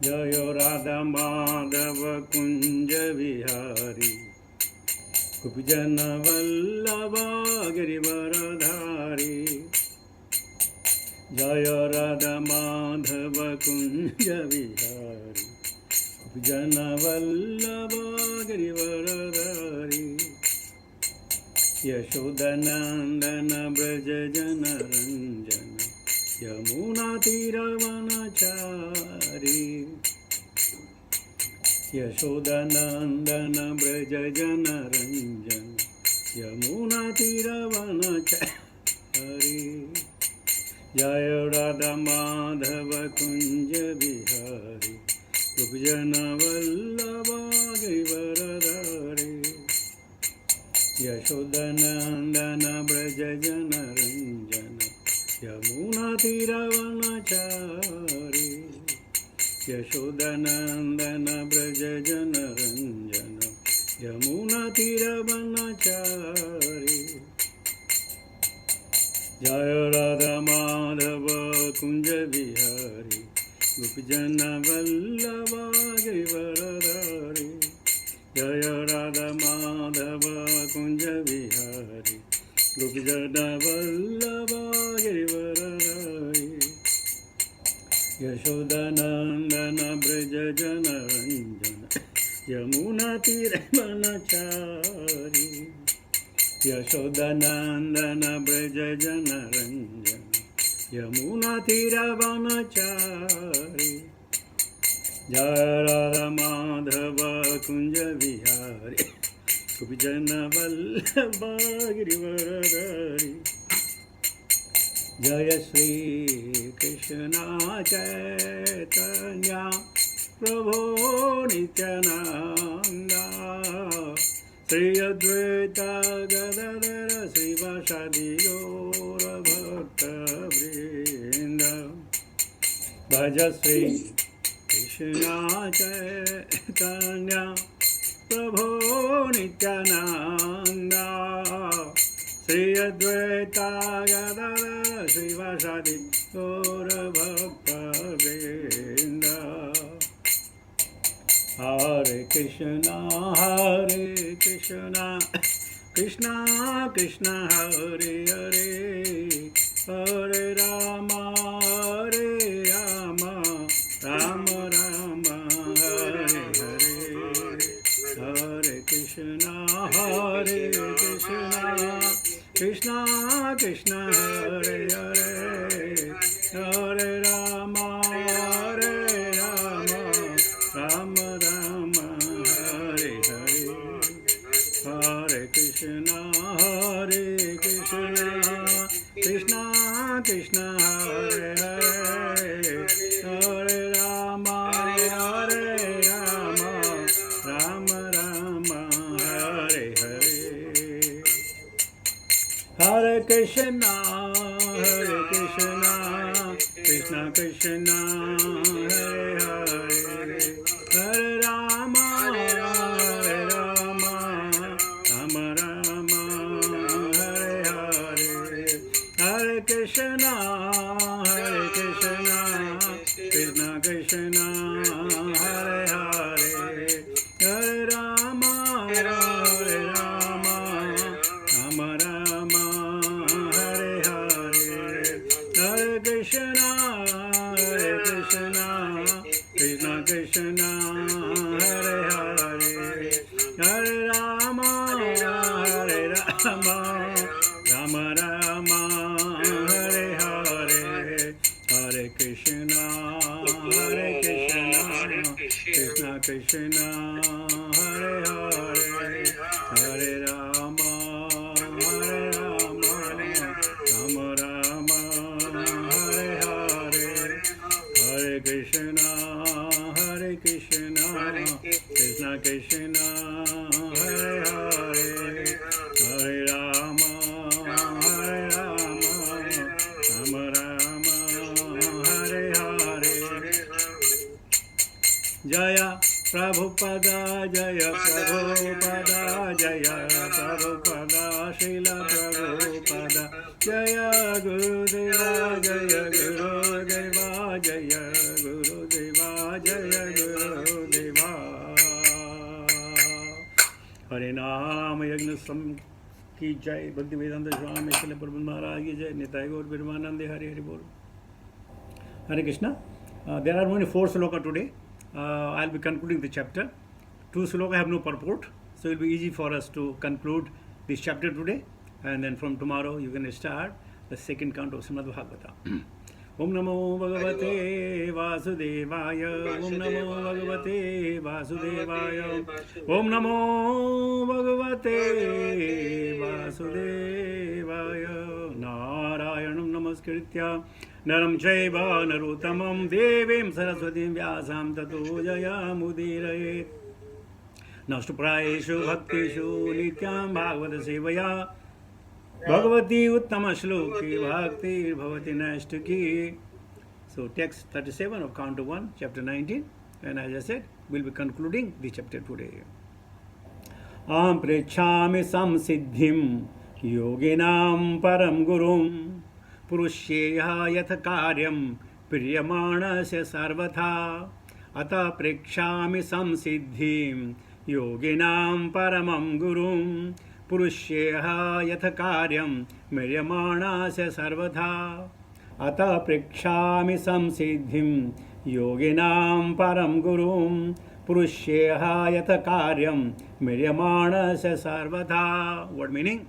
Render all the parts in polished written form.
जय राधा माधव कुंज विहारी कुब्जन वल्लभ गिरिवरधारी। जय राधा माधव कुंज विहारी कुब्जन वल्लभ गिरिवरधारी। यशोदनंदन ब्रज जन रंजन यमुना तीरवनचारी। यशोदनंदन ब्रज जन रंजन यमुना तीरवनचारी। जय राधा माधव कुंज बिहारी कुब्जन वल्लभ गिरिवरधारी। यशोदनंदन ब्रज जन रंजन यमुना तीरवनचारी। यशोदनंदन ब्रज जन रंजन यमुना तीरवनचारी। जय राधा माधव कुंज बिहारी गोपीजन वल्लभ गिरिवरधारी। जय राधा माधव कुंज बिहारी गोपीजन वल्लभ गिरिवरधारी। यशोदनंदन ब्रज जन रंजन यमुना तीरवनचारी। यशोदनंदन ब्रज जन रंजन यमुना तीरवनचारी। जय राधा माधव कुंज बिहारी कुब्जन वल्लभ गिरिवरधारी। जय श्री कृष्ण चैतन्य प्रभो नित्यानंदा श्री अद्वैत गदाधर श्रीवासादि गौर भक्तवृंद। भज श्री कृष्ण चैतन्य प्रभो नित्यानंदा श्री अद्वैत गदाधर श्रीवासादि गौर भक्तवृंद। हरे कृष्णा कृष्णा कृष्णा हरे हरे हरे राम राम राम हरे हरे। हरे कृष्णा कृष्णा कृष्णा हरे हरे हरे राम राम राम हरे हरे। हरे कृष्णा कृष्णा कृष्णा हरे हरे हरे राम राम राम हरे हरे। हरे कृष्णा कृष्णा कृष्णा हरे हरे हरे राम राम राम हरे हरे। हरे कृष्णा कृष्णा कृष्णा हरे हरे हरे राम राम राम हरे हरे। हरे कृष्णा कृष्णा कृष्णा हरे हरे हरे राम राम राम हरे हरे। हरे कृष्णा कृष्णा कृष्णा हरे हरे हरे राम राम राम हरे हरे। हरे कृष्णा कृष्णा कृष्णा हरे हरे हरे राम राम राम हरे हरे। जय प्रभुपदा जय प्रभुपदा जय प्रभुपदा श्रील प्रभुपदा जय गुरुदेवा जय गुरुदेवा जय गुरुदेवा जय की जय। भक्ति वेदांत स्वामी श्रील प्रभुपाद महाराज की जय। निताय गौर प्रेमानंदे। हरे हरि बोल। Hare Krishna. There are only 4 sloka today. I'll be concluding the chapter. 2 sloka have no purport, so it will be easy for us to conclude this chapter today. And then from tomorrow you can start the second count of Srimad Bhagavata. Om Namo Bhagavate Vasudevaya. Om Namo Bhagavate Vasudevaya. Om Namo Bhagavate Vasudevaya. Narayanam Namaskritya Naram Chaiva Narottamam Devim Saraswatim Vyasam Tato Jayamudiraye. Nastu Prayeshu Bhaktishu Nityam Bhagavata Sevaya Bhagavati Uttama Shloki Bhakti Bhavati Nashtaki. So text 37 of count of 1, chapter 19, and as I said, we'll be concluding the chapter today. Am prechami samsiddhim yoginam param gurum purushyeha yatha karyam priyamanasya sarvatha ata prekshami samsiddhim yoginam paramam gurum पुरुष्येहा यथ कार्यं म्रियमाणास्य सर्वथा अतः प्रेक्षामि संसिद्धिं योगिनां परं गुरुं पुरुष्येहा यथ कार्यं म्रियमाणास्य सर्वथा. What meaning?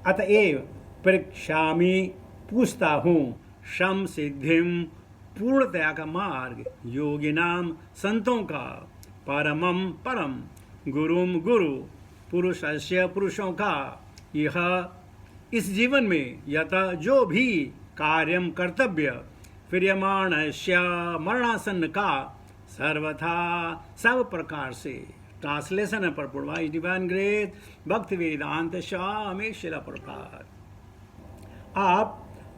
अतएव प्रेक्षामि पूछता हूँ संसिद्धिं पूर्णतया का मार्ग योगिनां संतों का परमं परम गुरुम गुरु पुरुषस्य पुरुषों का यह इस जीवन में यत जो भी कार्यम कर्तव्य प्रियमाणस्य मरणासन का सर्वथा सब प्रकार से. ट्रांसलेशन पर bye divine grace Bhaktivedanta स्वामी श्रील प्रभुपाद. आप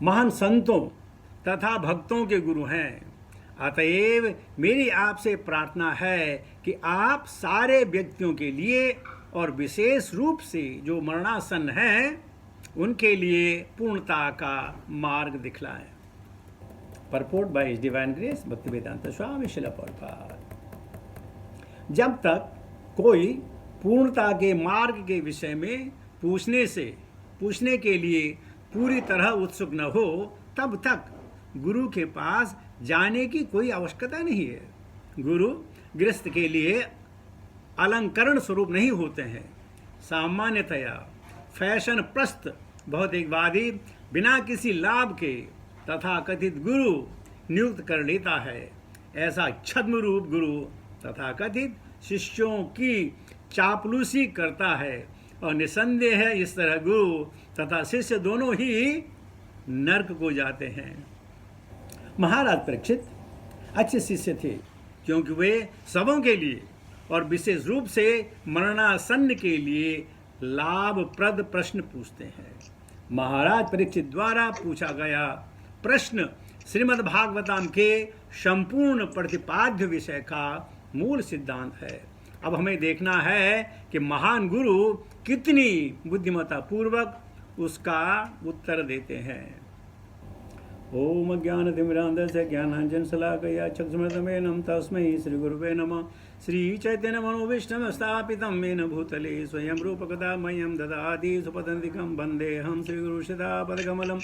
महान संतों तथा भक्तों के गुरु हैं. अतएव मेरी आपसे प्रार्थना है कि आप सारे व्यक्तियों के लिए और विशेष रूप से जो मरणासन हैं उनके लिए पूर्णता का मार्ग दिखलाएं. Purport by his divine grace Bhaktivedanta स्वामी श्रील प्रभुपाद. जब तक कोई पूर्णता के मार्ग के विषय में पूछने के लिए पूरी तरह उत्सुक न हो तब तक गुरु के पास जाने की कोई आवश्यकता नहीं है. गुरु गृहस्थ के लिए अलंकरण स्वरूप नहीं होते हैं. सामान्यतया फैशन प्रस्त भौतिकवादी बिना किसी लाभ के तथा कथित गुरु नियुक्त कर लेता है. ऐसा छद्म रूप गुरु तथा कथित शिष्यों की चापलूसी करता है और निसंदेह है इस तरह गुरु तथा शिष्य दोनों ही नरक को जाते हैं. महाराज परीक्षित अच्छे शिष्य थे क्योंकि वे सबों के लिए और विशेष रूप से मरणासन्न के लिए लाभप्रद प्रश्न पूछते हैं. महाराज परीक्षित द्वारा पूछा गया प्रश्न श्रीमद् भागवतम के संपूर्ण प्रतिपाद्य विषय का मूल सिद्धांत है. अब हमें देखना है कि महान गुरु कितनी बुद्धिमत्ता पूर्वक उसका उत्तर देते हैं. ओम ज्ञानतिमिरान्धस्य ज्ञानाञ्जनशलाकया चक्षुस्मिलितं तस्मै श्रीगुरुवे नमः. श्रीचैतन्यमनोभीष्टं स्थापितं येन भूतले स्वयं रूपकदा मह्यं ददाति सुपदन्तिकं वन्देऽहं श्रीगुरुश्रीदापदकमलं.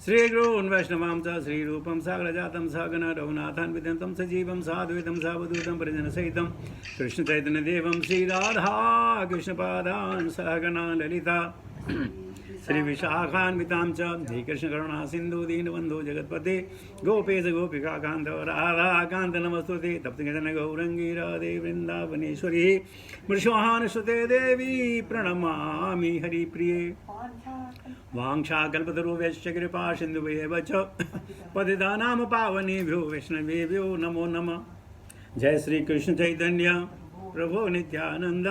श्रीगुरून् वैष्णवां च श्रीरूपं साग्रजातं सहगण रघुनाथान् विद्यन्तं सजीवं साद्वैतं सावधूतं परिजनसहितं कृष्णचैतन्यदेवं श्रीराधा कृष्णपादान् सहगणा ललिता श्री विशाखान्वितां च हे कृष्ण करुणा सिंधु दीनबन्धो जगत्पते गोपेश गोपिका कांत राधा कांत नमस्तुते तप्तगजन गौरंगी राधे वृंदावनेश्वरी मृषवाहानुसुते देवी प्रणमामि हरिप्रिये. वाञ्छाकल्पतरुभ्यश्च कृपा सिन्धुभ्येव च पतितानां पावनेभ्यो वैष्णवेभ्यो नमो नमः. जय श्री कृष्ण चैतन्य प्रभो नित्यानंद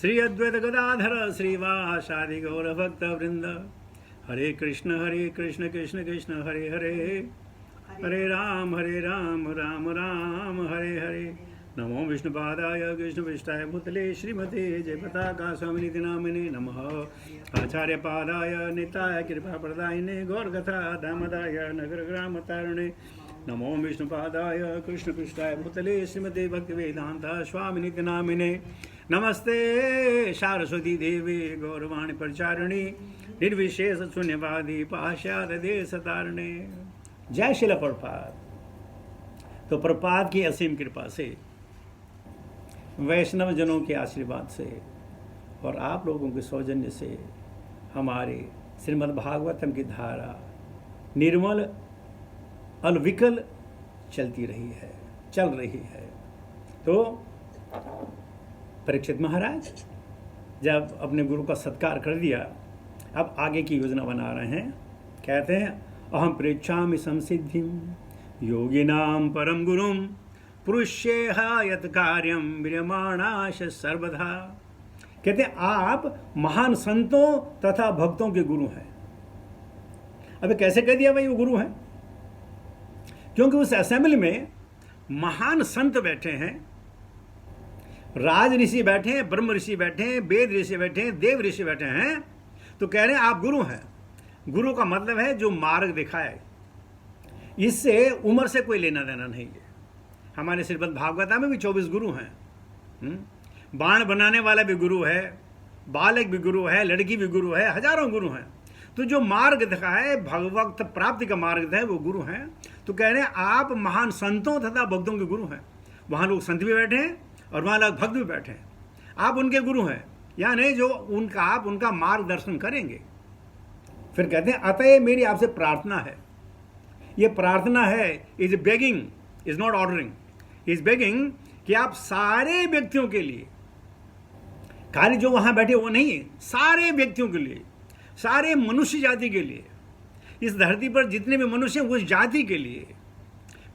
श्री अद्वैत गदाधर श्रीवासादि गौर भक्त वृंद. हरे कृष्ण कृष्ण कृष्ण हरे हरे हरे राम राम राम हरे हरे. नमो विष्णुपादाय कृष्णपृष्ठाय भूतले श्रीमते जयपताका स्वामिनिति नामिने नमः. आचार्यपादाय निताय कृपाप्रदायिने गौरकथा दामदाय नगरग्रामतारिणे नमो विष्णुपादाय कृष्णपृष्ठाय भूतले श्रीमते भक्तिवेदान्त स्वामिनिति नामिने नमस्ते सरस्वती देवी गौरवाणी प्रचारिणी निर्विशेष शून्यवादी पाश्चात्य देश तारिणे। जय शिला प्रभुपाद। तो प्रभुपाद की असीम कृपा से, वैष्णव जनों के आशीर्वाद से और आप लोगों के सौजन्य से हमारे श्रीमद् भागवतम की धारा निर्मल अलविकल चलती रही है, चल रही है। तो परीक्षित महाराज जब अपने गुरु का सत्कार कर दिया, अब आगे की योजना बना रहे हैं। कहते हैं अहम पृच्छामि संसिद्धिम योगिनाम परम गुरुम पुरुषेह यत कार्यम विरमाणाश सर्वधा। कहते हैं आप महान संतों तथा भक्तों के गुरु हैं। अबे कैसे कह दिया भाई वो गुरु हैं? क्योंकि उस असेंबली में महान संत बैठे हैं, राज ऋषि बैठे हैं, ब्रह्म ऋषि बैठे हैं, वेद ऋषि बैठे हैं, देव ऋषि बैठे हैं। तो कह रहे हैं आप गुरु हैं। गुरु का मतलब है जो मार्ग दिखाए। इससे उम्र से कोई लेना देना नहीं है। हमारे श्रीमद् भागवता में भी 24 गुरु हैं। बाण बनाने वाला भी गुरु है, बालक भी गुरु है, लड़की भी गुरु है, हजारों गुरु हैं। तो जो मार्ग दिखाए, भगवत प्राप्ति का मार्ग है, वो गुरु हैं। तो कह रहे हैं आप महान संतों तथा भक्तों के गुरु हैं। वहाँ लोग संत भी बैठे हैं और वहाँ लोग भक्त भी बैठे हैं। आप उनके गुरु हैं, यानी जो आप उनका मार्गदर्शन करेंगे। फिर कहते हैं अतः मेरी आपसे प्रार्थना है। ये प्रार्थना है, is begging, is not ordering, is begging कि आप सारे व्यक्तियों के लिए, खाली जो वहाँ बैठे वो नहीं है, सारे व्यक्तियों के लिए, सारे मनुष्य जाति के लिए, इस धरती पर जितने भी मनुष्य हैं उस जाति के लिए,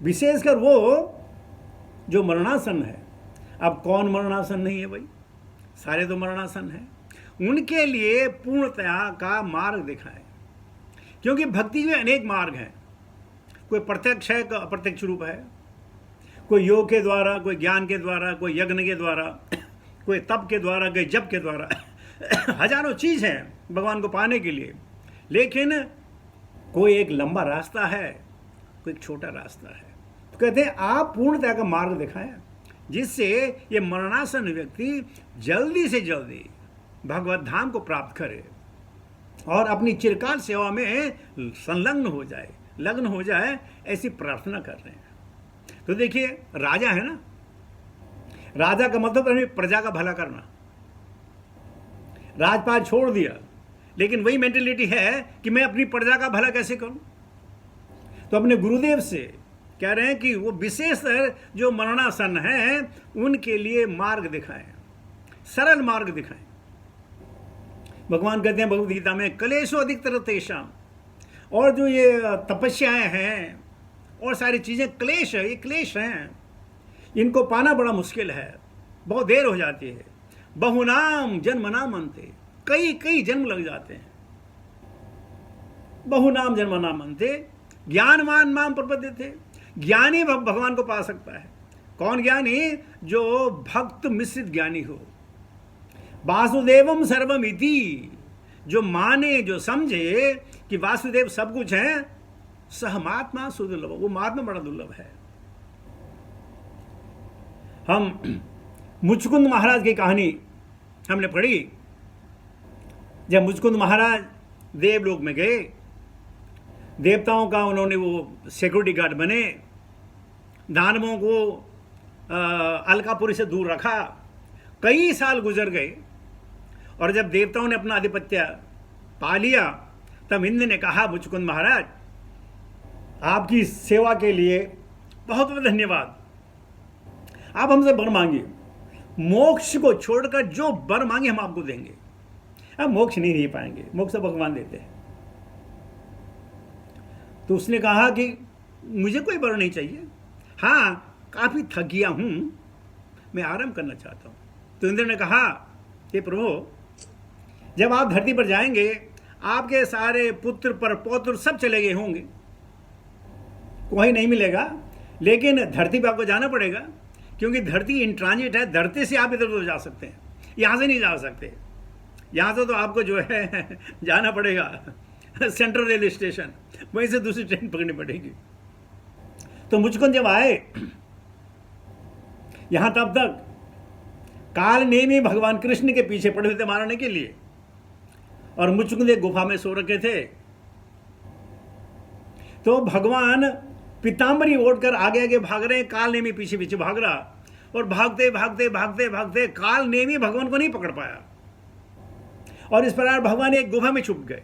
विशेषकर वो जो मरणासन है। अब कौन मरणासन नहीं है भाई? सारे तो मरणासन हैं। उनके लिए पूर्णतया का मार्ग दिखाएं। क्योंकि भक्ति में अनेक मार्ग हैं। कोई प्रत्यक्ष है, कोई अप्रत्यक्ष रूप है, कोई योग के द्वारा, कोई ज्ञान के द्वारा, कोई यज्ञ के द्वारा, कोई तप के द्वारा, कोई जप के द्वारा। हजारों चीज हैं भगवान को पाने के लिए। लेकिन कोई एक लंबा रास्ता है, कोई एक छोटा रास्ता है। तो कहते हैं आप पूर्णतया का मार्ग दिखाएं, जिससे ये मरणासन व्यक्ति जल्दी से जल्दी भगवत धाम को प्राप्त करे और अपनी चिरकाल सेवा में संलग्न हो जाए, लग्न हो जाए, ऐसी प्रार्थना कर रहे हैं। तो देखिए राजा है ना, राजा का मतलब है प्रजा का भला करना। राजपाट छोड़ दिया, लेकिन वही मेंटेलिटी है कि मैं अपनी प्रजा का भला कैसे करूं। तो अपने गुरुदेव से कह रहे हैं कि वो विशेष जो मरणासन है उनके लिए मार्ग दिखाएं, सरल मार्ग दिखाएं। भगवान कहते हैं भगवद गीता में कलेशो अधिकतर तेषाम। और जो ये तपस्याएं हैं और सारी चीजें क्लेश है, ये क्लेश हैं, इनको पाना बड़ा मुश्किल है, बहुत देर हो जाती है। बहुनाम जन्म नाम अंते, कई कई जन्म लग जाते हैं। बहुनाम जन्म नाम अंते ज्ञानवान माम प्रपद्यते। ज्ञानी भगवान को पा सकता है। कौन ज्ञानी? जो भक्त मिश्रित ज्ञानी हो। वासुदेवम सर्वमिति, जो माने, जो समझे कि वासुदेव सब कुछ है। सहमात्मा सुदुर्लभ, वो महात्मा बड़ा दुर्लभ है। हम मुचकुंद महाराज की कहानी हमने पढ़ी। जब मुचकुंद महाराज देवलोक में गए, देवताओं का उन्होंने वो सिक्योरिटी गार्ड बने, दानवों को अलकापुरी से दूर रखा। कई साल गुजर गए और जब देवताओं ने अपना आधिपत्य पा लिया, तब इंद्र ने कहा मुचकुंद महाराज आपकी सेवा के लिए बहुत बहुत धन्यवाद। आप हमसे वर मांगिए, मोक्ष को छोड़कर जो वर मांगे हम आपको देंगे। अब मोक्ष नहीं दे पाएंगे, मोक्ष तो भगवान देते हैं। तो उसने कहा कि मुझे कोई वर नहीं चाहिए, हाँ काफी थक गया हूं, मैं आराम करना चाहता हूं। तो इंद्र ने कहा कि प्रभु जब आप धरती पर जाएंगे, आपके सारे पुत्र पर पौत्र सब चले गए होंगे, कोई नहीं मिलेगा, लेकिन धरती पर आपको जाना पड़ेगा, क्योंकि धरती इन ट्रांजिट है। धरती से आप इधर उधर जा सकते हैं, यहाँ से नहीं जा सकते। यहाँ से तो आपको जो है जाना पड़ेगा सेंट्रल रेलवे स्टेशन, वहीं से दूसरी ट्रेन पकड़नी पड़ेगी। तो मुचकुंद जब आए यहाँ, तब तक काल नेमी भगवान कृष्ण के पीछे पड़े हुए थे मारने के लिए, और मुचकुंद एक गुफा में सो रखे थे। तो भगवान पीताम्बरी ओढ़कर आगे आगे भाग रहे हैं, काल नेमी पीछे पीछे भाग रहा, और भागते भागते भागते भागते काल नेमी भगवान को नहीं पकड़ पाया, और इस प्रकार भगवान एक गुफा में छुप गए।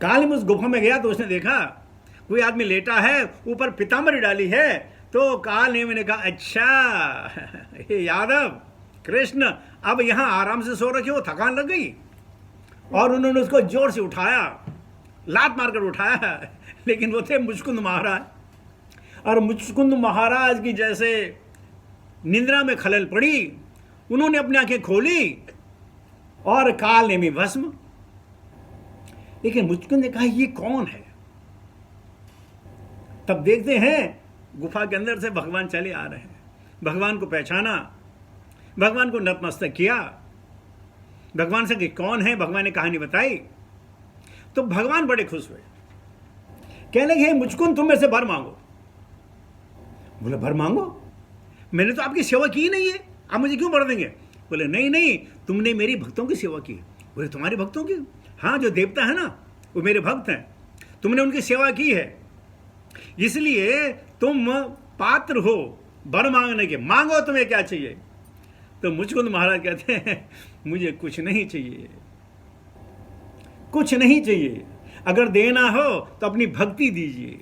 काल नेमी उस गुफा में गया तो उसने देखा कोई आदमी लेटा है, ऊपर पीताम्बरी डाली है। तो काल नेमी ने कहा, अच्छा हे यादव कृष्ण, अब यहां आराम से सो रखे हो, थकान लग गई। और उन्होंने उसको जोर से उठाया, लात मारकर उठाया, लेकिन वो थे मुचकुंद महाराज। और मुचकुंद महाराज की जैसे निंद्रा में खलल पड़ी, उन्होंने अपनी आंखें खोली और काल नेमी भस्म। लेकिन मुचकुंद ने कहा, ये कौन है? तब देखते हैं गुफा के अंदर से भगवान चले आ रहे हैं। भगवान को पहचाना, भगवान को नतमस्तक किया, भगवान से कि कौन है, भगवान ने कहानी बताई। तो भगवान बड़े खुश हुए, कहने लगे, मुचकुंद तुम मेरे से वर मांगो। बोले, वर मांगो? मैंने तो आपकी सेवा की नहीं है, आप मुझे क्यों वर देंगे? बोले, नहीं नहीं, तुमने मेरी भक्तों की सेवा की। बोले, तुम्हारे भक्तों की? हाँ, जो देवता है ना वो मेरे भक्त हैं, तुमने उनकी सेवा की है, इसलिए तुम पात्र हो वर मांगने के, मांगो तुम्हें क्या चाहिए। तो मुचकुंद महाराज कहते हैं, मुझे कुछ नहीं चाहिए, कुछ नहीं चाहिए। अगर देना हो तो अपनी भक्ति दीजिए,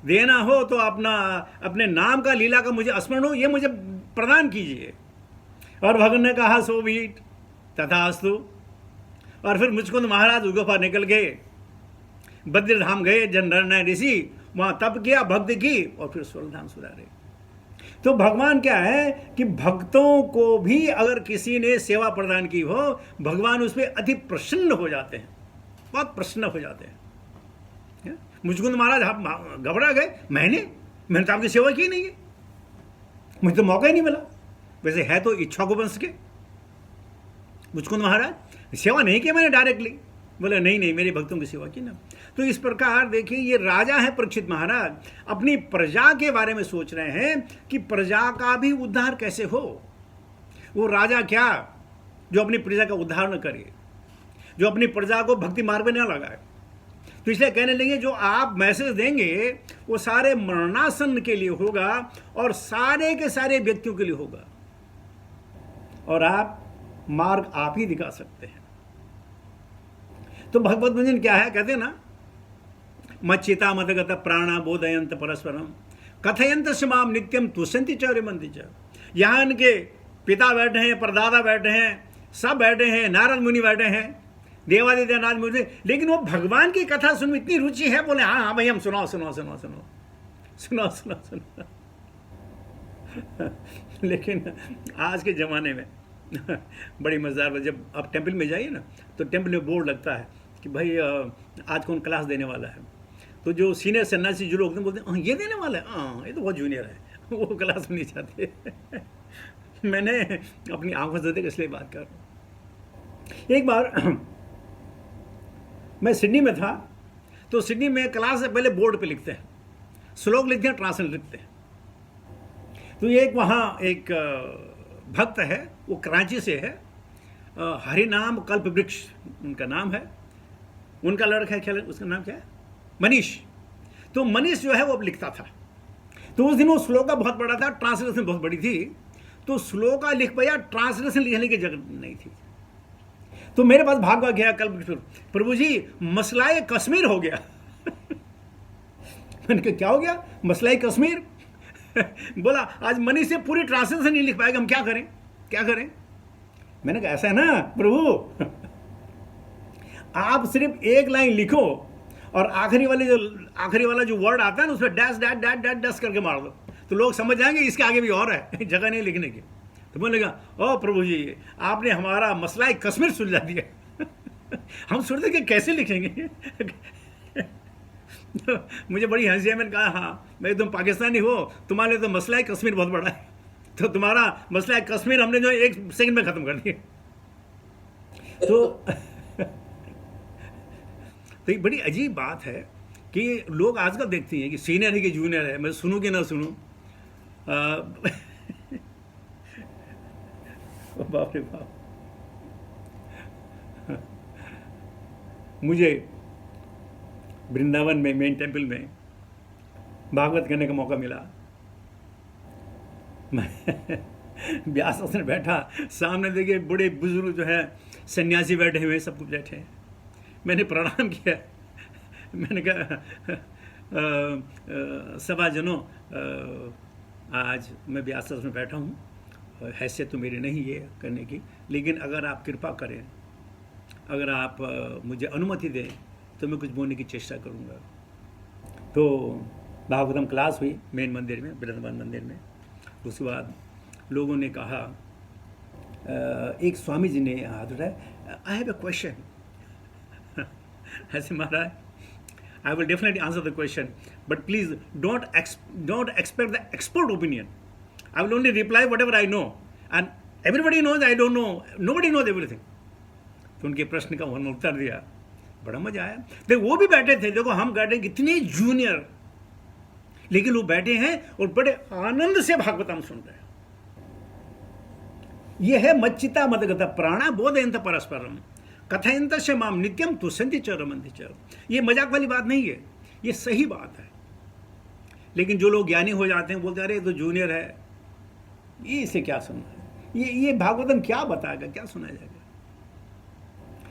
देना हो तो अपने नाम का, लीला का मुझे स्मरण हो, ये मुझे प्रदान कीजिए। और भगवान ने कहा, सो बीट, तथास्तु। और फिर मुचकुंद महाराज गुफा निकल गए, बद्रीधाम गए, जनरनारायण ऋषि वहां तप किया, भक्ति की, और फिर स्वर्गधाम सुधारे। तो भगवान क्या है कि भक्तों को भी अगर किसी ने सेवा प्रदान की हो, भगवान उस पर अति प्रसन्न हो जाते हैं, बहुत प्रसन्न हो जाते हैं। मुचकुंद महाराज घबरा गए, मैंने तो आपकी सेवा की नहीं है, मुझे तो मौका ही नहीं मिला। वैसे है तो इक्ष्वाकु के मुचकुंद महाराज, सेवा नहीं की मैंने डायरेक्टली। बोले, नहीं नहीं, मेरे भक्तों की सेवा की ना। तो इस प्रकार देखिए, ये राजा है परीक्षित महाराज, अपनी प्रजा के बारे में सोच रहे हैं कि प्रजा का भी उद्धार कैसे हो। वो राजा क्या जो अपनी प्रजा का उद्धार न करे, जो अपनी प्रजा को भक्ति मार्ग में न लगाए। तो इसलिए कहने लगे, जो आप मैसेज देंगे वो सारे मरणासन के लिए होगा और सारे के सारे व्यक्तियों के लिए होगा, और आप मार्ग आप ही दिखा सकते हैं। तो भगवत भजन क्या है? कहते हैं ना, मच्चिता मतगत प्राणा बोधयंत परस्परम कथयंत माम नित्यम तुष्यंति च रमन्ति च। यहाँ इनके पिता बैठे हैं, परदादा बैठे हैं, सब बैठे हैं, नारद मुनि बैठे हैं, देवादित्य नारद मुनि, लेकिन वो भगवान की कथा सुन इतनी रुचि है, बोले हाँ हाँ भाई, हम सुनाओ सुनाओ सुनाओ सुनाओ सुनाओ सुनाओ सुनाओ। लेकिन आज के ज़माने में बड़ी मज़ेदार, जब आप टेम्पल में जाइए ना, तो टेम्पल में बोर्ड लगता है कि भाई आज कौन क्लास देने वाला है। तो जो सीनियर सन्यासी जो लोग बोलते हैं, ये देने वाला है, हाँ ये तो बहुत जूनियर है, वो क्लास में नहीं चाहते। मैंने अपनी आंखों से देखा, इसलिए बात कर रहा हूँ। एक बार मैं सिडनी में था, तो सिडनी में क्लास से पहले बोर्ड पे लिखते हैं, श्लोक लिखते हैं, ट्रांसलेट लिखते हैं। तो एक वहाँ एक भक्त है, वो कराची से है, हरिनाम कल्प वृक्ष उनका नाम है, उनका लड़का है, क्या उसका नाम क्या है, मनीष। तो मनीष जो है वो अब लिखता था। तो उस दिन वो श्लोका बहुत बड़ा था, ट्रांसलेशन बहुत बड़ी थी, तो श्लोका लिख पाया, ट्रांसलेशन लिखने की जगह नहीं थी। तो मेरे पास भागवा गया कल्प, प्रभु जी मसलाए कश्मीर हो गया। मैंने कहा क्या हो गया? मसलाए कश्मीर। बोला आज मनीष से पूरी ट्रांसलेशन नहीं लिख पाएगा, हम क्या करें क्या करें। मैंने कहा ऐसा है ना प्रभु, आप सिर्फ एक लाइन लिखो और आखिरी वाला जो वर्ड आता है ना, उसमें dash dash dash dash dash करके मार दो, तो लोग समझ जाएंगे इसके आगे भी और है, जगह नहीं लिखने की। तो बोलने लगा, ओ प्रभु जी आपने हमारा मसला कश्मीर सुलझा दिया। हम सोचते कि कैसे लिखेंगे। तो मुझे बड़ी हंसी है। मैंने कहा हाँ भाई, तुम पाकिस्तानी हो, तुम्हारे लिए तो मसला कश्मीर बहुत बड़ा है, तो तुम्हारा मसला कश्मीर हमने जो 1 सेकंड में खत्म कर दिया। तो ये बड़ी अजीब बात है कि लोग आजकल देखते हैं कि सीनियर है कि जूनियर है, मैं सुनूं कि ना सुनूं। बाप रे बाप। मुझे वृंदावन में मेन टेम्पल में भागवत करने का मौका मिला। मैं व्यास आसन बैठा, सामने देखिए बड़े बुजुर्ग जो है सन्यासी बैठे हुए, सब कुछ बैठे हैं। मैंने प्रणाम किया, मैंने कहा सभा जनों, आज मैं व्यास आसन में बैठा हूँ, हैसियत तो मेरी नहीं है करने की, लेकिन अगर आप कृपा करें, अगर आप मुझे अनुमति दें तो मैं कुछ बोलने की चेष्टा करूँगा। तो भागवतम क्लास हुई मेन मंदिर में, वृंदावन मंदिर में। उसके बाद लोगों ने कहा, एक स्वामी जी ने हाथ उठाया, आई हैव अ क्वेश्चन। ऐसे महाराज, I will definitely answer the question, but please don't expect the expert opinion. I will only reply whatever I know, and everybody knows I don't know. Nobody knows everything. तो उनके प्रश्न का उन्होंने उत्तर दिया, बड़ा मजा आया। देखो वो भी बैठे थे, देखो हम बैठे कितने जूनियर, लेकिन वो बैठे हैं और बड़े आनंद से भागवतम सुन रहे हैं। यह है मच्चिता मदगत प्राणा बोधयंत परस्परम कथयंत से माम नित्यम तुष्यन्ति च रमन्ति च। ये मजाक वाली बात नहीं है, ये सही बात है। लेकिन जो लोग ज्ञानी हो जाते हैं, बोलते हैं अरे तो जूनियर है, ये इसे क्या सुनना है, ये भागवतम क्या बताएगा, क्या सुनाया जाएगा।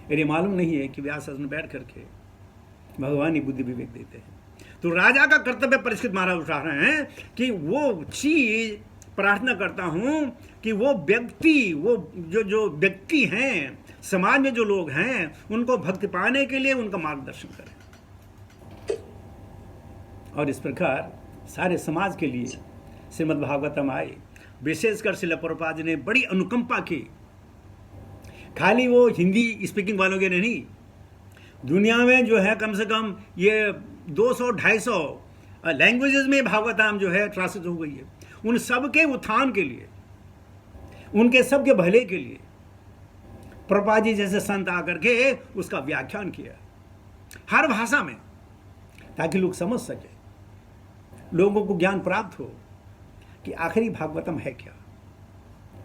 अरे मालूम नहीं है कि व्यास आसन में बैठ करके भगवान ही बुद्धि विवेक देते हैं। तो राजा का कर्तव्य परीक्षित महाराज उठा रहे हैं कि वो चीज प्रार्थना करता हूं कि वो व्यक्ति, वो जो व्यक्ति हैं, समाज में जो लोग हैं, उनको भक्ति पाने के लिए उनका मार्गदर्शन करें। और इस प्रकार सारे समाज के लिए श्रीमद् भागवतम आए। विशेषकर श्रील प्रभुपाद जी ने बड़ी अनुकंपा की, खाली वो हिंदी स्पीकिंग वालों के नहीं, दुनिया में जो है कम से कम ये 200-250 लैंग्वेजेस में भागवतम जो है ट्रांसलेट हो गई है। उन सब के उत्थान के लिए, उनके सबके भले के लिए प्रभुपाद जी जैसे संत आकर के उसका व्याख्यान किया हर भाषा में, ताकि लोग समझ सके, लोगों को ज्ञान प्राप्त हो कि आखिरी भागवतम है क्या,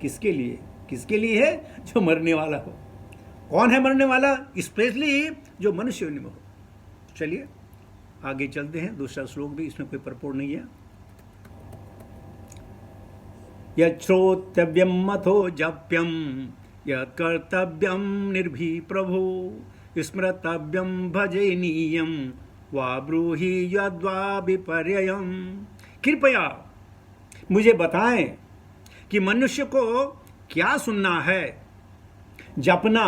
किसके लिए, किसके लिए है, जो मरने वाला हो। कौन है मरने वाला? स्पेशली जो मनुष्य योनि में हो। चलिए आगे चलते हैं। दूसरा श्लोक भी, इसमें कोई परपोर्ट नहीं है। यच्छ्रोतव्यम मथो जप्यम यत्कर्तव्यम निर्भी प्रभो स्मृतव्यम भजनीयम वा ब्रूहि यद्वा विपर्ययम्। कृपया मुझे बताएं कि मनुष्य को क्या सुनना है, जपना,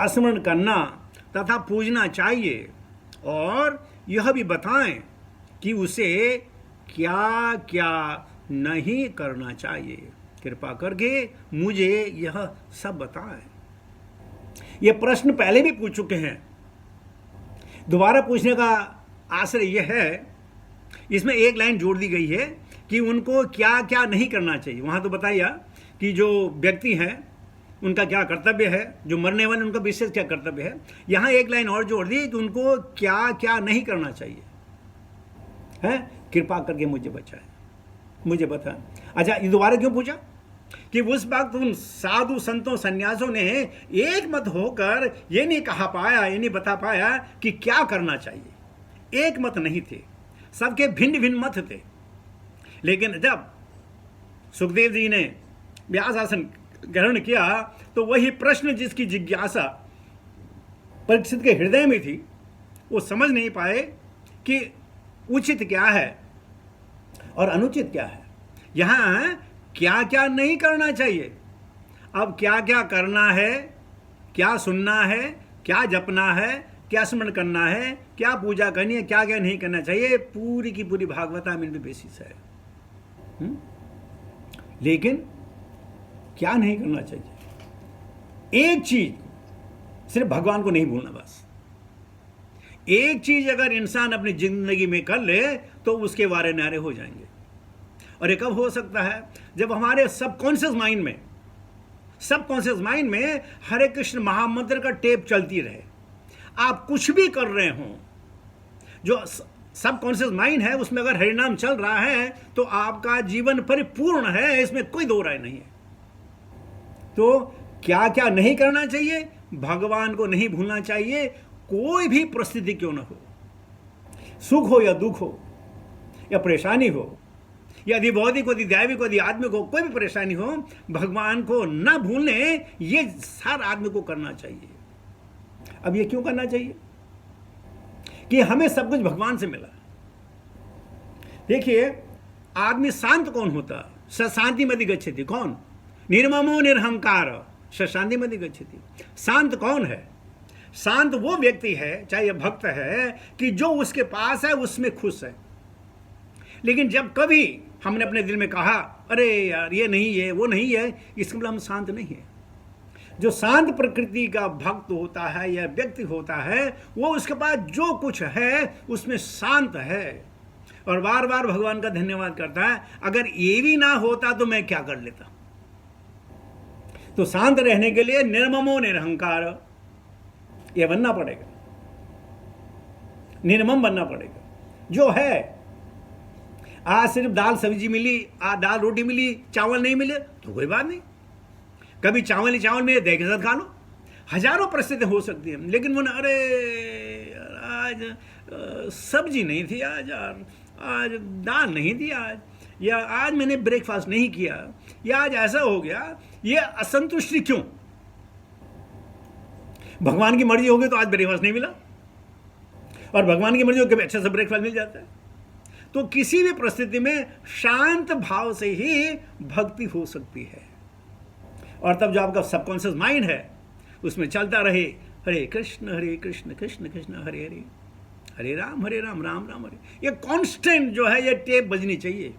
स्मरण करना तथा पूजना चाहिए, और यह भी बताएं कि उसे क्या क्या नहीं करना चाहिए। कृपा करके मुझे यह सब बताएं। ये प्रश्न पहले भी पूछ चुके हैं, दोबारा पूछने का आश्रय यह है, इसमें एक लाइन जोड़ दी गई है कि उनको क्या क्या नहीं करना चाहिए। वहां तो बताइए कि जो व्यक्ति हैं उनका क्या कर्तव्य है, जो मरने वाले उनका विशेष क्या कर्तव्य है। यहाँ एक लाइन और जोड़ दी कि उनको क्या क्या नहीं करना चाहिए है। कृपा करके मुझे बचाएं, मुझे बताएं। अच्छा, ये दोबारा क्यों पूछा? कि उस वक्त उन साधु संतों सन्यासों ने एक मत होकर ये नहीं कहा पाया, ये नहीं बता पाया कि क्या करना चाहिए। एक मत नहीं थे, सबके भिन्न भिन्न मत थे। लेकिन जब सुखदेव जी ने व्यास आसन ग्रहण किया तो वही प्रश्न जिसकी जिज्ञासा परीक्षित के हृदय में थी, वो समझ नहीं पाए कि उचित क्या है और अनुचित क्या है। यहां क्या क्या नहीं करना चाहिए। अब क्या क्या करना है, क्या सुनना है, क्या जपना है, क्या स्मरण करना है, क्या पूजा करनी है, क्या क्या नहीं करना चाहिए, पूरी की पूरी भागवता में बेसिस है। लेकिन क्या नहीं करना चाहिए? एक चीज, सिर्फ भगवान को नहीं भूलना। बस एक चीज अगर इंसान अपनी जिंदगी में कर ले तो उसके वारे नारे हो जाएंगे। और ये कब हो सकता है? जब हमारे सबकॉन्शियस माइंड में हरे कृष्ण महामंत्र का टेप चलती रहे। आप कुछ भी कर रहे हो, जो सबकॉन्शियस माइंड है उसमें अगर हरिनाम चल रहा है तो आपका जीवन परिपूर्ण है, इसमें कोई दो राय नहीं है। तो क्या क्या नहीं करना चाहिए? भगवान को नहीं भूलना चाहिए, कोई भी परिस्थिति क्यों ना हो, सुख हो या दुख हो या परेशानी हो, या अधिभौतिक हो, अधिदैविक हो, आदमी को कोई भी परेशानी हो, भगवान को न भूलने, ये हर आदमी को करना चाहिए। अब ये क्यों करना चाहिए? कि हमें सब कुछ भगवान से मिला। देखिए, आदमी शांत कौन होता? स शांति मदि गच्छति। कौन? निर्ममो निरहंकार स शांति मदि गच्छति। शांत कौन है? शांत वो व्यक्ति है, चाहे भक्त है, कि जो उसके पास है उसमें खुश है। लेकिन जब कभी हमने अपने दिल में कहा, अरे यार ये नहीं है, वो नहीं है, इसका मतलब हम शांत नहीं है। जो शांत प्रकृति का भक्त होता है या व्यक्ति होता है, वो उसके पास जो कुछ है उसमें शांत है और बार बार भगवान का धन्यवाद करता है, अगर ये भी ना होता तो मैं क्या कर लेता। तो शांत रहने के लिए निर्ममो निरहंकार ये बनना पड़ेगा, निर्मम बनना पड़ेगा। जो है, आज सिर्फ दाल सब्जी मिली, आज दाल रोटी मिली, चावल नहीं मिले तो कोई बात नहीं, कभी चावल ही चावल मिले दही के साथ खा लो। हजारों परिस्थितियां हो सकती हैं, लेकिन वो ना, अरे यार आज सब्जी नहीं थी, आज दाल नहीं थी, या आज मैंने ब्रेकफास्ट नहीं किया, या आज ऐसा हो गया, ये असंतुष्टि क्यों? भगवान की मर्जी होगी तो आज ब्रेकफास्ट नहीं मिला, और भगवान की मर्जी होगी कभी अच्छा सा ब्रेकफास्ट मिल जाता है। तो किसी भी परिस्थिति में शांत भाव से ही भक्ति हो सकती है। और तब जो आपका सबकॉन्शियस माइंड है उसमें चलता रहे, हरे कृष्ण कृष्ण कृष्ण हरे हरे, हरे राम राम राम हरे, ये कांस्टेंट जो है ये टेप बजनी चाहिए,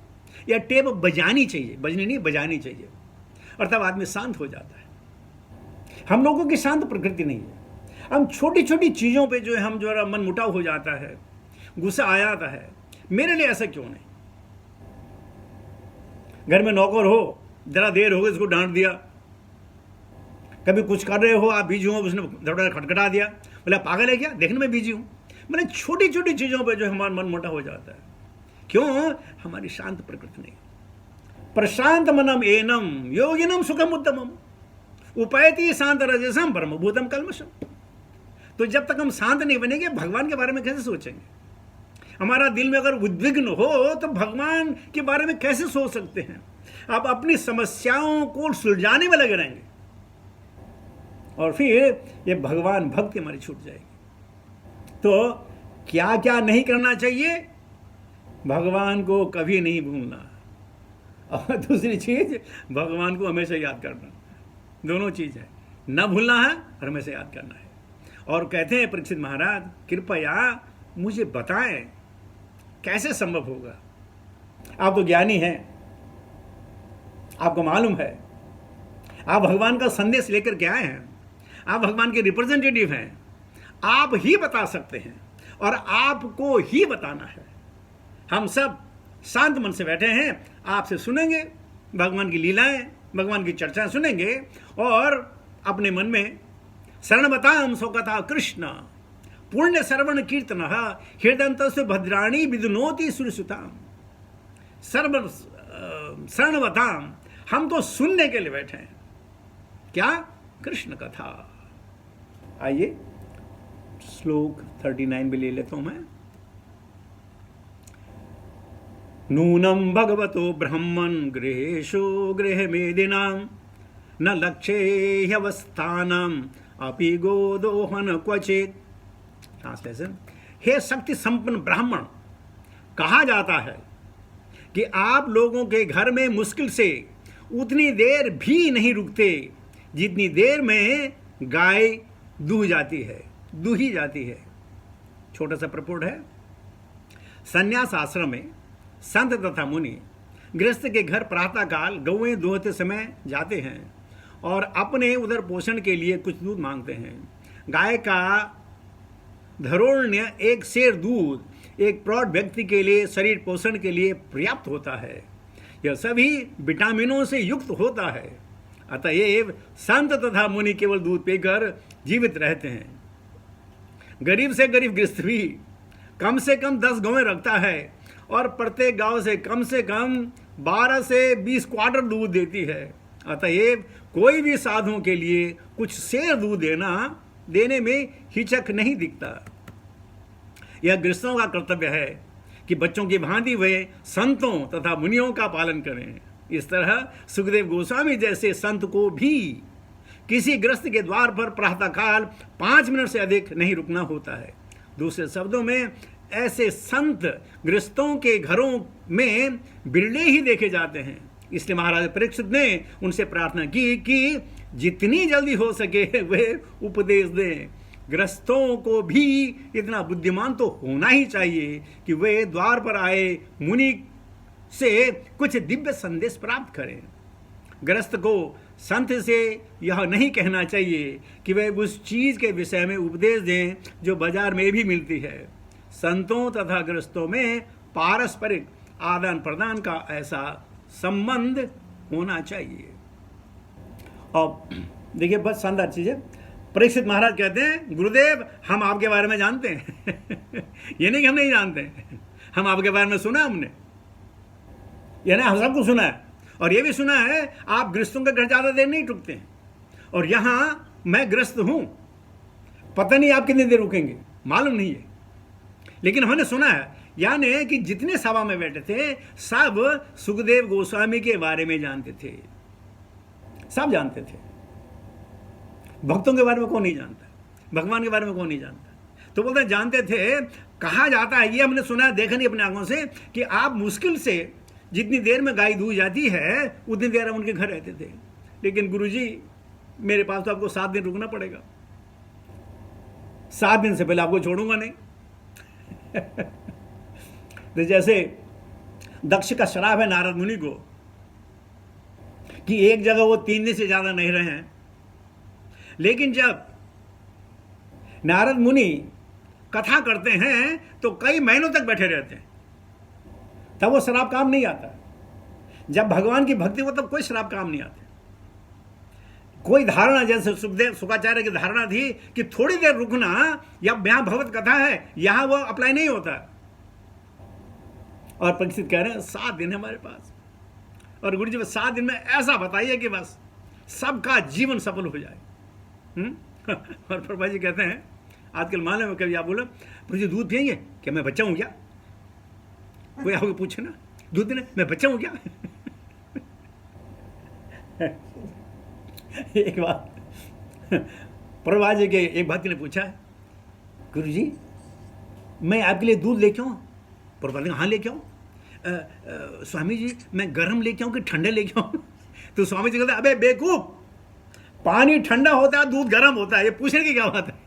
या टेप बजानी चाहिए, बजनी नहीं बजानी चाहिए, और तब आदमी शांत हो जाता है। हम लोगों की शांत प्रकृति नहीं है। हम छोटी छोटी चीज़ों पे जो है हम जो मन मुटाव हो जाता है, गुस्सा आ जाता है, मेरे लिए ऐसा क्यों नहीं? घर में नौकर हो, जरा देर हो गई, इसको डांट दिया, कभी कुछ कर रहे हो, आप बिजी हो, उसने थोड़ा खटखटा दिया, बोला पागल है क्या, देखने में बिजी हूं। मैंने छोटी छोटी चीजों पे जो हमारा मन मोटा हो जाता है, क्यों? हमारी शांत प्रकृति नहीं। प्रशांत मनम एनम योगिनम सुखम उत्तमम उपैति शांत रजसम ब्रह्मभूतम कल्मषम। तो जब तक हम शांत नहीं बनेंगे, भगवान के बारे में कैसे सोचेंगे? हमारा दिल में अगर उद्विग्न हो तो भगवान के बारे में कैसे सोच सकते हैं? आप अपनी समस्याओं को सुलझाने में लगे रहेंगे, और फिर ये भगवान भक्ति हमारी छूट जाएगी। तो क्या क्या नहीं करना चाहिए? भगवान को कभी नहीं भूलना, और दूसरी चीज भगवान को हमेशा याद करना। दोनों चीज है, न भूलना है और हमेशा याद करना है। और कहते हैं परीक्षित महाराज, कृपया मुझे बताएं कैसे संभव होगा? आप तो ज्ञानी हैं, आपको मालूम है, आप भगवान का संदेश लेकर के आए हैं, आप भगवान के रिप्रेजेंटेटिव हैं, आप ही बता सकते हैं और आपको ही बताना है। हम सब शांत मन से बैठे हैं, आपसे सुनेंगे भगवान की लीलाएं, भगवान की चर्चाएं सुनेंगे, और अपने मन में शरणवताम सो कथा कृष्ण पुण्य श्रवण कीर्तन हृदयंत से भद्राणी विदुनोति सुरसुताम। शरणवताम, हम तो सुनने के लिए बैठे हैं, क्या? कृष्ण कथा। आइए श्लोक 39 भी ले लेता हूं मैं। नूनम भगवतो ब्रह्मन् गृहेषु गृहमेदिनां न लक्ष्यवस्थानम अपि गोदोहन क्वचित। ट्रांसलेशन, हे शक्ति संपन्न ब्राह्मण, कहा जाता है कि आप लोगों के घर में मुश्किल से उतनी देर भी नहीं रुकते जितनी देर में गाय दूही जाती है। छोटा सा प्रपोट है। संन्यास आश्रम में संत तथा मुनि गृहस्थ के घर प्रातः काल गौएं दूहते समय जाते हैं और अपने उधर पोषण के लिए कुछ दूध मांगते हैं। गाय का धरोण्य एक सेर दूध एक प्रौढ़ व्यक्ति के लिए शरीर पोषण के लिए पर्याप्त होता है। यह सभी विटामिनों से युक्त होता है, अतएव संत तथा मुनि केवल दूध पीकर जीवित रहते हैं। गरीब से गरीब गृहस्थ भी कम से कम 10 गौएं रखता है और प्रत्येक गांव से कम 12 से 20 क्वार्टर दूध देती है। अतएव कोई भी साधुओं के लिए कुछ शेर दूध देने में हिचक नहीं दिखता। यह गृहस्थों का कर्तव्य है कि बच्चों की भांति वे संतों तथा मुनियों का पालन करें। इस तरह सुखदेव गोस्वामी जैसे संत को भी किसी गृहस्थ के द्वार पर प्रातःकाल 5 मिनट से अधिक नहीं रुकना होता है। दूसरे शब्दों में ऐसे संत गृहस्थों के घरों में बिरले ही देखे जाते हैं। इसलिए महाराज परीक्षित ने उनसे प्रार्थना की कि जितनी जल्दी हो सके वे उपदेश दें। गृहस्थों को भी इतना बुद्धिमान तो होना ही चाहिए कि वे द्वार पर आए मुनि से कुछ दिव्य संदेश प्राप्त करें। गृहस्थ को संत से यह नहीं कहना चाहिए कि वे उस चीज के विषय में उपदेश दें जो बाजार में भी मिलती है। संतों तथा गृहस्थों में पारस्परिक आदान प्रदान का ऐसा संबंध होना चाहिए। और देखिए बहुत शानदार चीज है। परीक्षित महाराज कहते हैं, गुरुदेव हम आपके बारे में जानते हैं ये नहीं कि हम नहीं जानते, हम आपके बारे में सुना हमने, यानी हम सबको सुना है। और ये भी सुना है आप गृहस्थों के घर ज्यादा देर नहीं रुकते हैं, और यहां मैं गृहस्थ हूं, पता नहीं आप कितनी देर रुकेंगे, मालूम नहीं है, लेकिन हमने सुना है। यानी कि जितने सभा में बैठे थे सब सुखदेव गोस्वामी के बारे में जानते थे, सब जानते थे। भक्तों के बारे में कौन नहीं जानता, भगवान के बारे में कौन नहीं जानता। तो बोलते जानते थे। कहा जाता है, ये हमने सुना, देखा नहीं अपने आंखों से, कि आप मुश्किल से जितनी देर में गाय दूध जाती है उतनी देर हम उनके घर रहते थे। लेकिन गुरुजी मेरे पास तो आपको 7 दिन रुकना पड़ेगा, 7 दिन से पहले आपको छोड़ूंगा नहीं तो जैसे दक्ष का श्राप है नारद मुनि को कि एक जगह वो 3 दिन से ज्यादा नहीं रहे हैं, लेकिन जब नारद मुनि कथा करते हैं तो कई महीनों तक बैठे रहते हैं, तब वो श्राप काम नहीं आता। जब भगवान की भक्ति हो तब कोई श्राप काम नहीं आता। कोई धारणा, जैसे सुखदेव शुकाचार्य की धारणा थी कि थोड़ी देर रुकना, या यहां भगवत कथा है, यहां वो अप्लाई नहीं होता। और परीक्षित कह रहे हैं 7 दिन है हमारे पास, और गुरु जी 7 दिन में ऐसा बताइए कि बस सबका जीवन सफल हो जाए। और प्रभा जी कहते हैं, आजकल मालूम है, कभी आप बोलो प्रभु जी दूध पियेंगे क्या, मैं बच्चा हूं क्या, कोई आपको पूछे ना दूध देने, मैं बच्चा हूं क्या एक बात प्रभा जी के एक भक्त ने पूछा, गुरु जी मैं आपके लिए दूध लेके आऊं। प्रभा ने हाँ लेके आऊं। स्वामी जी मैं गर्म लेके आऊं कि ठंडे लेके आऊं तो स्वामी जी कहते अबे बेवकूफ, पानी ठंडा होता है, दूध गर्म होता है, ये पूछने की क्या बात है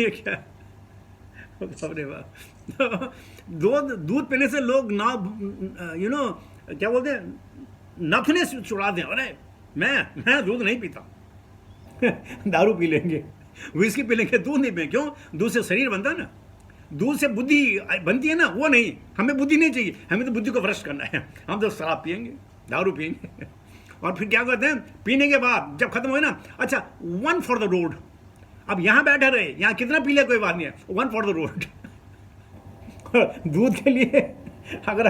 ये क्या दूध पीने से लोग ना क्या बोलते हैं, नथने छुड़ा दें। अरे मैं दूध नहीं पीता दारू पी लेंगे, विस्की पी लेंगे, दूध नहीं पिए। क्यों? दूध से शरीर बनता है ना, दूध से बुद्धि बनती है ना, वो नहीं। हमें बुद्धि नहीं चाहिए, हमें तो बुद्धि को भ्रष्ट करना है। हम तो शराब पियेंगे, दारू पियेंगे, और फिर क्या कहते हैं, पीने के बाद जब खत्म हो ना, अच्छा 1 फॉर द रोड। अब यहां बैठे रहे, यहां कितना पी ले कोई बात नहीं है, 1 फॉर द रोड दूध के लिए अगर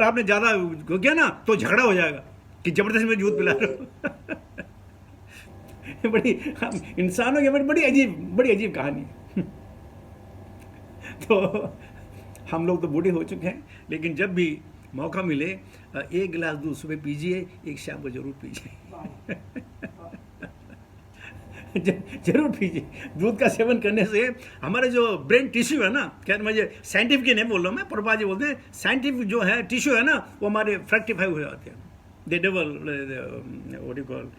आपने ज्यादा किया ना तो झगड़ा हो जाएगा कि जबरदस्ती में दूध पिला रहे हो बड़ी इंसानों की बड़ी अजीब कहानी है तो हम लोग तो बूढ़े हो चुके हैं, लेकिन जब भी मौका मिले 1 गिलास दूध सुबह पीजिए, 1 शाम को जरूर पीजिए जरूर पीजिए। दूध का सेवन करने से हमारे जो ब्रेन टिश्यू है ना, क्या मुझे साइंटिफिक नहीं बोल रहा हूँ मैं, प्रभा जी बोलते हैं साइंटिफिक जो है टिश्यू है ना, वो हमारे फ्रैक्टिफाई हो जाते हैं। They develop what you call,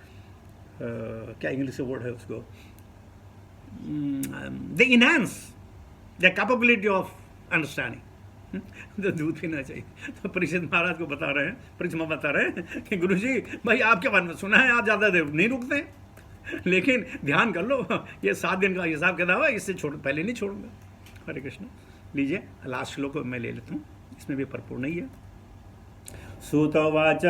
क्या इंग्लिश से वर्ड है उसको, they enhance the capability of understanding. तो दूध पीना चाहिए। तो परीक्षित महाराज को बता रहे हैं, परीक्षित बता रहे हैं कि गुरुजी भाई आपके बारे में सुना है, आप ज़्यादा देर नहीं रुकते हैं, लेकिन ध्यान कर लो ये 7 दिन का हिसाब किताब है, इससे पहले नहीं छोड़ूंगा। हरे कृष्ण। लीजिए लास्ट श्लोक मैं ले लेता हूँ, इसमें भी परिपूर्ण नहीं है। सुतवाच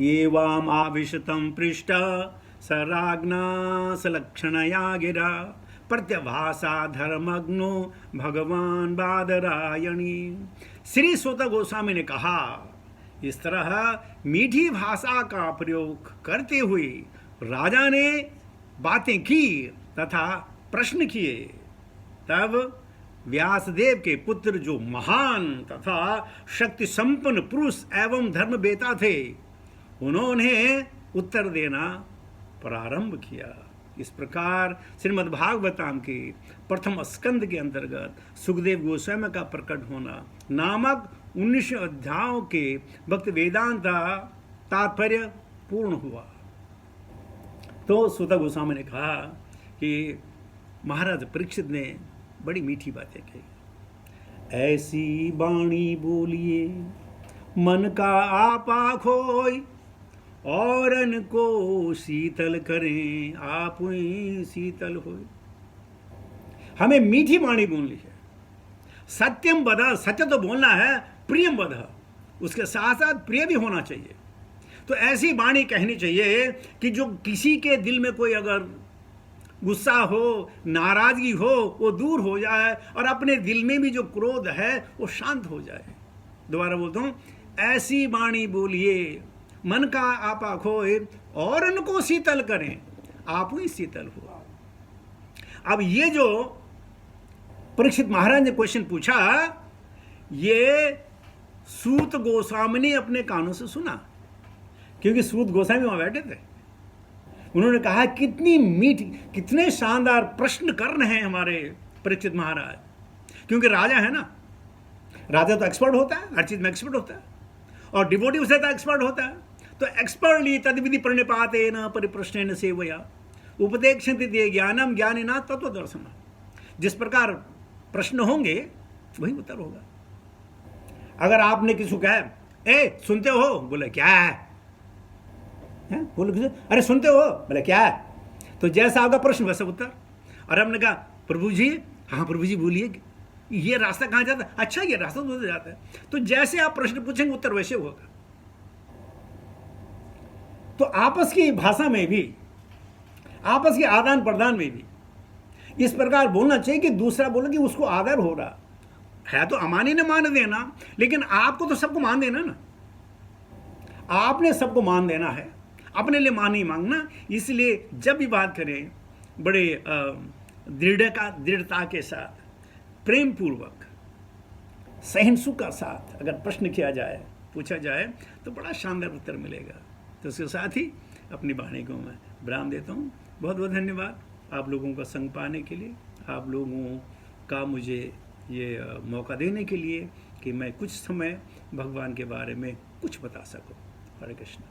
एवाम आविशतम पृष्ठ स राज्ञा सलक्षणया गिरा प्रत्यभाषा धर्मग्नो भगवान बादरायणी। श्री सूत गोस्वामी ने कहा, इस तरह मीठी भाषा का प्रयोग करते हुए राजा ने बातें की तथा प्रश्न किए। तब व्यासदेव के पुत्र जो महान तथा शक्ति संपन्न पुरुष एवं धर्मवेता थे, उन्होंने उत्तर देना प्रारंभ किया। इस प्रकार श्रीमद् भागवतम के प्रथम स्कंद के अंतर्गत सुखदेव गोस्वामी का प्रकट होना नामक 19 अध्यायों के भक्ति वेदांत तात्पर्य पूर्ण हुआ। तो सूत गोस्वामी ने कहा कि महाराज परीक्षित ने बड़ी मीठी बातें कही। ऐसी वाणी बोलिए मन का आपा खोय, औरन को शीतल करें आप ही शीतल होय। हमें मीठी वाणी बोलनी है। सत्यम वद, सत्य तो बोलना है, प्रियम वद, उसके साथ साथ प्रिय भी होना चाहिए। तो ऐसी वाणी कहनी चाहिए कि जो किसी के दिल में कोई अगर गुस्सा हो, नाराजगी हो, वो दूर हो जाए और अपने दिल में भी जो क्रोध है वो शांत हो जाए। दोबारा बोलता हूं, ऐसी वाणी बोलिए मन का आपा खोए और उनको शीतल करें आप ही शीतल हो। अब ये जो परीक्षित महाराज ने क्वेश्चन पूछा, ये सूत गोस्वामी ने अपने कानों से सुना, क्योंकि सूत गोस्वामी वहां बैठे थे। उन्होंने कहा कितनी मीठी, कितने शानदार प्रश्न कर रहे हैं हमारे परीक्षित महाराज, क्योंकि राजा है ना, राजा तो एक्सपर्ट होता है, हर चीज में एक्सपर्ट होता है, और डिवोटी से तो एक्सपर्ट होता है। तो एक्सपर्टली तद्विधि प्रणिपाते न परिप्रश्नेन सेवया उपदेक्षन्ति ते ज्ञानम ज्ञानिना तत्वदर्शन। जिस प्रकार प्रश्न होंगे वही उत्तर होगा। अगर आपने किसी को कहा, ए सुनते हो, बोले क्या है, बोले अरे सुनते हो, बोले क्या है, तो जैसा आपका प्रश्न वैसा उत्तर। और हमने कहा प्रभु जी, हाँ प्रभु जी बोलिए, ये रास्ता कहाँ जाता है, अच्छा ये रास्ता उधर जाता है। तो जैसे आप प्रश्न पूछेंगे उत्तर वैसे होगा। तो आपस की भाषा में भी, आपस के आदान प्रदान में भी इस प्रकार बोलना चाहिए कि दूसरा बोले कि उसको आदर हो रहा है। तो अमानी ने मान देना, लेकिन आपको तो सबको मान देना ना, आपने सबको मान देना है, अपने लिए मान नहीं मांगना। इसलिए जब भी बात करें बड़े दृढ़ता के साथ, प्रेम पूर्वक, सहिष्णु का साथ अगर प्रश्न किया जाए, पूछा जाए, तो बड़ा शानदार उत्तर मिलेगा। तो उसके साथ ही अपनी वाणी को मैं विराम देता हूँ। बहुत बहुत धन्यवाद आप लोगों का संग पाने के लिए, आप लोगों का मुझे ये मौका देने के लिए कि मैं कुछ समय भगवान के बारे में कुछ बता सकूँ। हरे कृष्ण।